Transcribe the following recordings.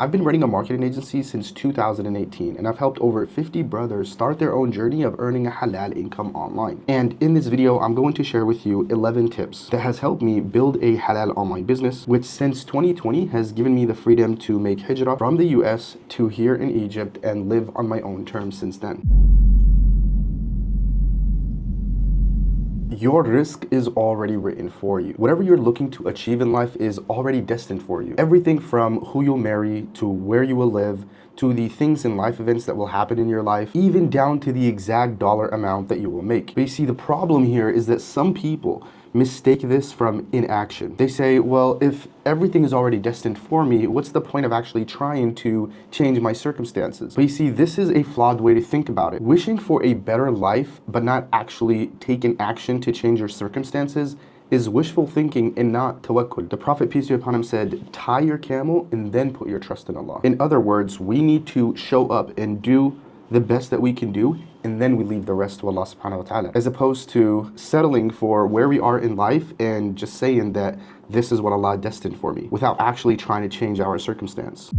I've been running a marketing agency since 2018, and I've helped over 50 brothers start their own journey of earning a halal income online. And in this video, I'm going to share with you 11 tips that has helped me build a halal online business, which since 2020 has given me the freedom to make hijrah from the US to here in Egypt and live on my own terms since then. Your risk is already written for you. Whatever you're looking to achieve in life is already destined for you. Everything from who you'll marry, to where you will live, to the things and life events that will happen in your life, even down to the exact dollar amount that you will make. But you see, the problem here is that some people mistake this from inaction. They say, well, if everything is already destined for me, what's the point of actually trying to change my circumstances? But you see, this is a flawed way to think about it. Wishing for a better life, but not actually taking action to change your circumstances is wishful thinking and not tawakkul. The Prophet, peace be upon him, said, tie your camel and then put your trust in Allah. In other words, we need to show up and do the best that we can do, and then we leave the rest to Allah subhanahu wa ta'ala, as opposed to settling for where we are in life and just saying that this is what Allah destined for me without actually trying to change our circumstance.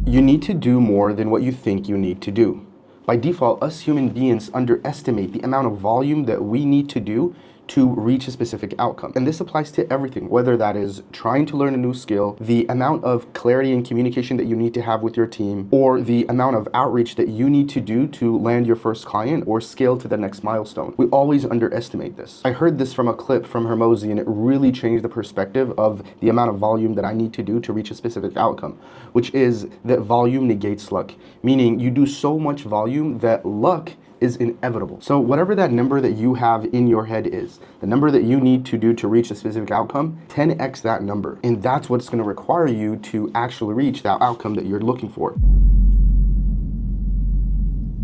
You need to do more than what you think you need to do. By default, us human beings underestimate the amount of volume that we need to do to reach a specific outcome. And this applies to everything, whether that is trying to learn a new skill, the amount of clarity and communication that you need to have with your team, or the amount of outreach that you need to do to land your first client or scale to the next milestone. We always underestimate this. I heard this from a clip from Hermosi, and it really changed the perspective of the amount of volume that I need to do to reach a specific outcome, which is that volume negates luck, meaning you do so much volume that luck is inevitable. So whatever that number that you have in your head is, the number that you need to do to reach a specific outcome, 10x that number. And that's what's gonna require you to actually reach that outcome that you're looking for.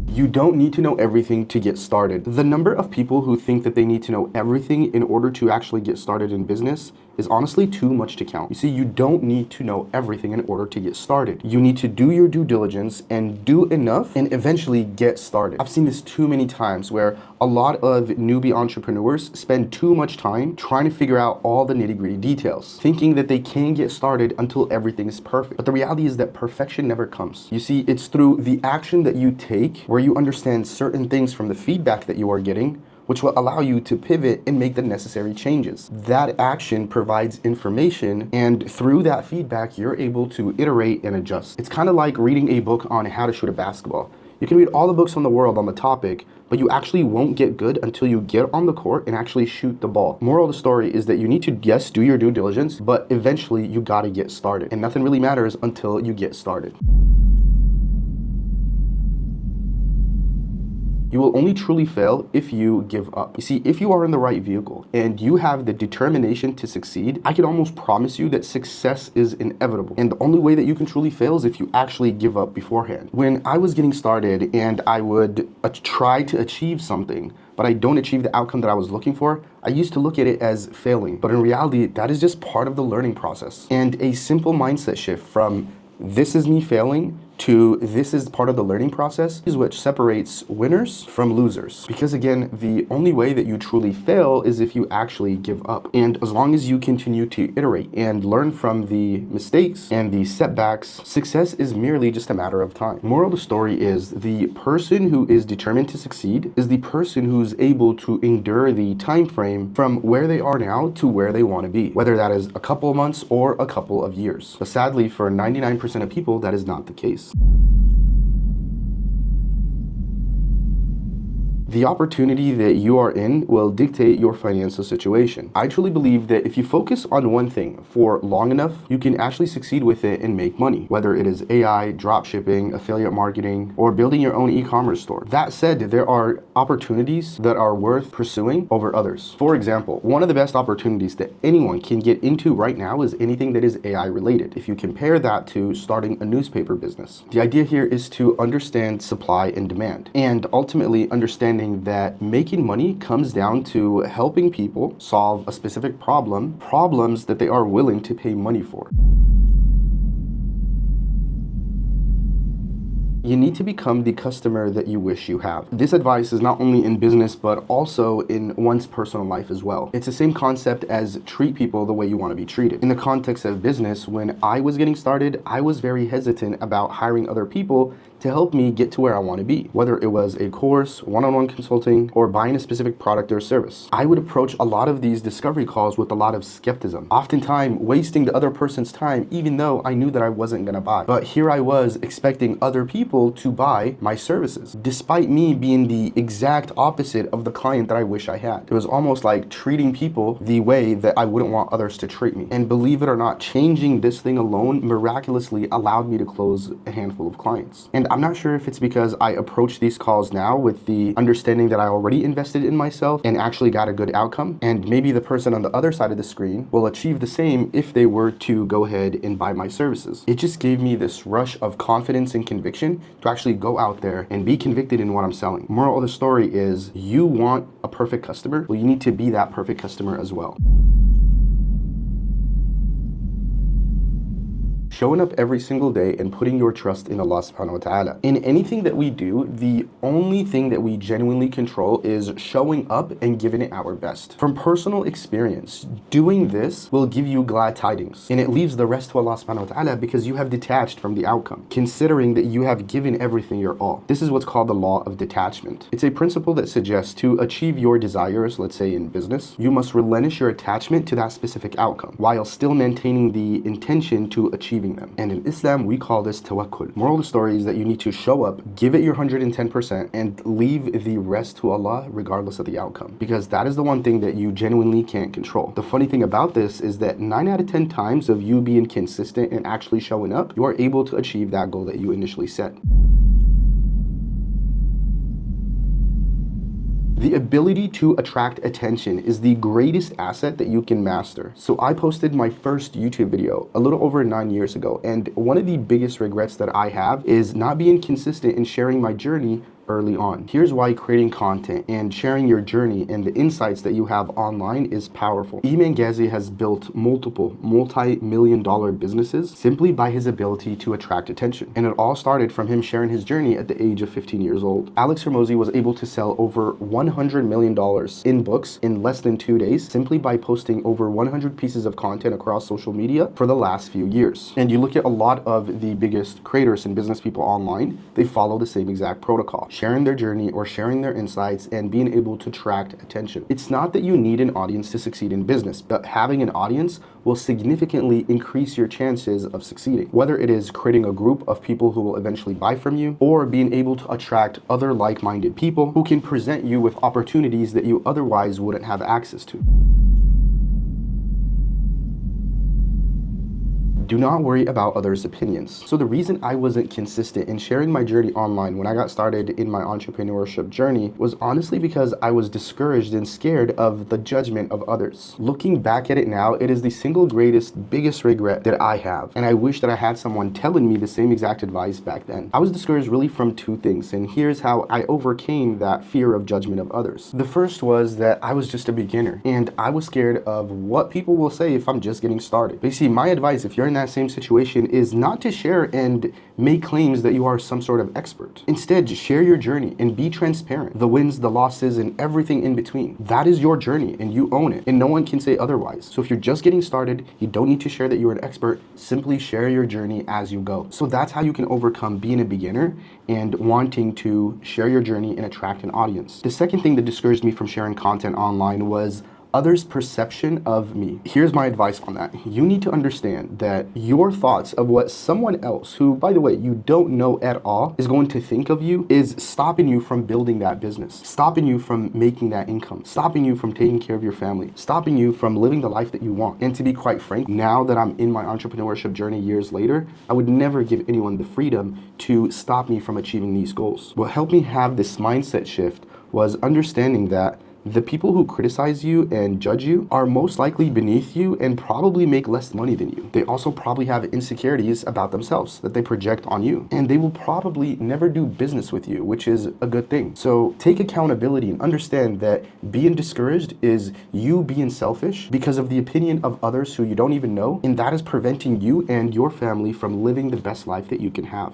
You don't need to know everything to get started. The number of people who think that they need to know everything in order to actually get started in business is honestly too much to count. You see, you don't need to know everything in order to get started. You need to do your due diligence and do enough and eventually get started. I've seen this too many times where a lot of newbie entrepreneurs spend too much time trying to figure out all the nitty-gritty details, thinking that they can get started until everything is perfect. But the reality is that perfection never comes. You see, it's through the action that you take where you understand certain things from the feedback that you are getting, which will allow you to pivot and make the necessary changes. That action provides information, and through that feedback, you're able to iterate and adjust. It's kind of like reading a book on how to shoot a basketball. You can read all the books on the world on the topic, but you actually won't get good until you get on the court and actually shoot the ball. Moral of the story is that you need to, yes, do your due diligence, but eventually you gotta get started. And nothing really matters until you get started. You will only truly fail if you give up. You see, if you are in the right vehicle and you have the determination to succeed, I can almost promise you that success is inevitable. And the only way that you can truly fail is if you actually give up beforehand. When I was getting started and I would try to achieve something, but I don't achieve the outcome that I was looking for, I used to look at it as failing. But in reality, that is just part of the learning process. And a simple mindset shift from this is me failing to this is part of the learning process is what separates winners from losers. Because again, the only way that you truly fail is if you actually give up. And as long as you continue to iterate and learn from the mistakes and the setbacks, success is merely just a matter of time. Moral of the story is the person who is determined to succeed is the person who's able to endure the time frame from where they are now to where they want to be, whether that is a couple of months or a couple of years. But sadly, for 99% of people, that is not the case. The opportunity that you are in will dictate your financial situation. I truly believe that if you focus on one thing for long enough, you can actually succeed with it and make money, whether it is AI, dropshipping, affiliate marketing, or building your own e-commerce store. That said, there are opportunities that are worth pursuing over others. For example, one of the best opportunities that anyone can get into right now is anything that is AI related. If you compare that to starting a newspaper business, the idea here is to understand supply and demand, and ultimately understanding that making money comes down to helping people solve a specific problems that they are willing to pay money for. You need to become the customer that you wish you have. This advice is not only in business, but also in one's personal life as well. It's the same concept as treat people the way you want to be treated. In the context of business, when I was getting started, I was very hesitant about hiring other people to help me get to where I want to be, whether it was a course, one-on-one consulting, or buying a specific product or service. I would approach a lot of these discovery calls with a lot of skepticism, oftentimes wasting the other person's time, even though I knew that I wasn't gonna buy. But here I was expecting other people to buy my services, despite me being the exact opposite of the client that I wish I had. It was almost like treating people the way that I wouldn't want others to treat me. And believe it or not, changing this thing alone miraculously allowed me to close a handful of clients. And I'm not sure if it's because I approach these calls now with the understanding that I already invested in myself and actually got a good outcome, and maybe the person on the other side of the screen will achieve the same if they were to go ahead and buy my services. It just gave me this rush of confidence and conviction to actually go out there and be convicted in what I'm selling. Moral of the story is, you want a perfect customer? Well, you need to be that perfect customer as well. Showing up every single day and putting your trust in Allah subhanahu wa ta'ala. In anything that we do, the only thing that we genuinely control is showing up and giving it our best. From personal experience, doing this will give you glad tidings, and it leaves the rest to Allah subhanahu wa ta'ala because you have detached from the outcome, considering that you have given everything your all. This is what's called the law of detachment. It's a principle that suggests to achieve your desires, let's say in business, you must relinquish your attachment to that specific outcome while still maintaining the intention to achieving them. And in Islam, we call this tawakkul. Moral of the story is that you need to show up, give it your 110%, and leave the rest to Allah regardless of the outcome, because that is the one thing that you genuinely can't control. The funny thing about this is that 9 out of 10 times of you being consistent and actually showing up, you are able to achieve that goal that you initially set. The ability to attract attention is the greatest asset that you can master. So I posted my first YouTube video a little over 9 years ago, and one of the biggest regrets that I have is not being consistent in sharing my journey early on. Here's why creating content and sharing your journey and the insights that you have online is powerful. Iman Ghazi has built multiple multi-million-dollar businesses simply by his ability to attract attention. And it all started from him sharing his journey at the age of 15 years old. Alex Hormozi was able to sell over $100 million in books in less than 2 days simply by posting over 100 pieces of content across social media for the last few years. And you look at a lot of the biggest creators and business people online, they follow the same exact protocol, sharing their journey or sharing their insights and being able to attract attention. It's not that you need an audience to succeed in business, but having an audience will significantly increase your chances of succeeding. Whether it is creating a group of people who will eventually buy from you, or being able to attract other like-minded people who can present you with opportunities that you otherwise wouldn't have access to. Do not worry about others' opinions. So the reason I wasn't consistent in sharing my journey online when I got started in my entrepreneurship journey was honestly because I was discouraged and scared of the judgment of others. Looking back at it now, it is the single greatest, biggest regret that I have. And I wish that I had someone telling me the same exact advice back then. I was discouraged really from two things, and here's how I overcame that fear of judgment of others. The first was that I was just a beginner, and I was scared of what people will say if I'm just getting started. But you see, my advice, if you're in that same situation, is not to share and make claims that you are some sort of expert. Instead, share your journey and be transparent. The wins, the losses, and everything in between. That is your journey and you own it, and no one can say otherwise. So if you're just getting started, you don't need to share that you're an expert. Simply share your journey as you go. So that's how you can overcome being a beginner and wanting to share your journey and attract an audience. The second thing that discouraged me from sharing content online was others' perception of me. Here's my advice on that. You need to understand that your thoughts of what someone else, who, by the way, you don't know at all, is going to think of you is stopping you from building that business, stopping you from making that income, stopping you from taking care of your family, stopping you from living the life that you want. And to be quite frank, now that I'm in my entrepreneurship journey years later, I would never give anyone the freedom to stop me from achieving these goals. What helped me have this mindset shift was understanding that the people who criticize you and judge you are most likely beneath you and probably make less money than you. They also probably have insecurities about themselves that they project on you, and they will probably never do business with you, which is a good thing. So take accountability and understand that being discouraged is you being selfish because of the opinion of others who you don't even know, and that is preventing you and your family from living the best life that you can have.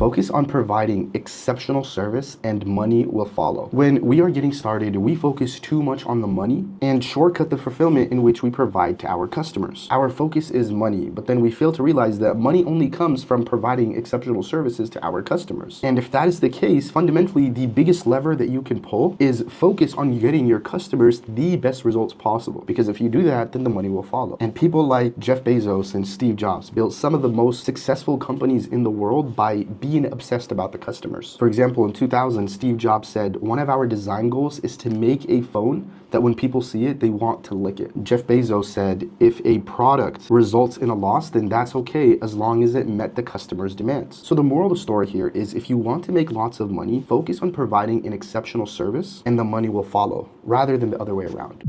Focus on providing exceptional service and money will follow. When we are getting started, we focus too much on the money and shortcut the fulfillment in which we provide to our customers. Our focus is money, but then we fail to realize that money only comes from providing exceptional services to our customers. And if that is the case, fundamentally, the biggest lever that you can pull is focus on getting your customers the best results possible. Because if you do that, then the money will follow. And people like Jeff Bezos and Steve Jobs built some of the most successful companies in the world by being obsessed about the customers. For example, in 2000, Steve Jobs said, one of our design goals is to make a phone that when people see it, they want to lick it. Jeff Bezos said, if a product results in a loss, then that's okay as long as it met the customer's demands. So the moral of the story here is if you want to make lots of money, focus on providing an exceptional service and the money will follow, rather than the other way around.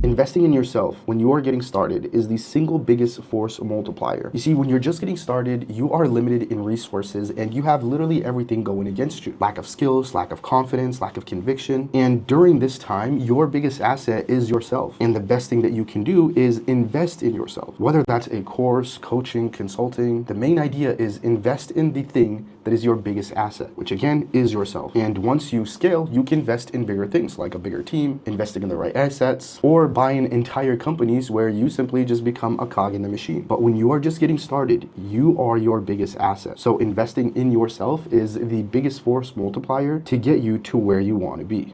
Investing in yourself when you are getting started is the single biggest force multiplier. You see, when you're just getting started, you are limited in resources and you have literally everything going against you. Lack of skills, lack of confidence, lack of conviction. And during this time, your biggest asset is yourself. And the best thing that you can do is invest in yourself. Whether that's a course, coaching, consulting, the main idea is invest in the thing that is your biggest asset, which again is yourself. And once you scale, you can invest in bigger things like a bigger team, investing in the right assets, or buying entire companies where you simply just become a cog in the machine. But when you are just getting started, you are your biggest asset. So investing in yourself is the biggest force multiplier to get you to where you want to be.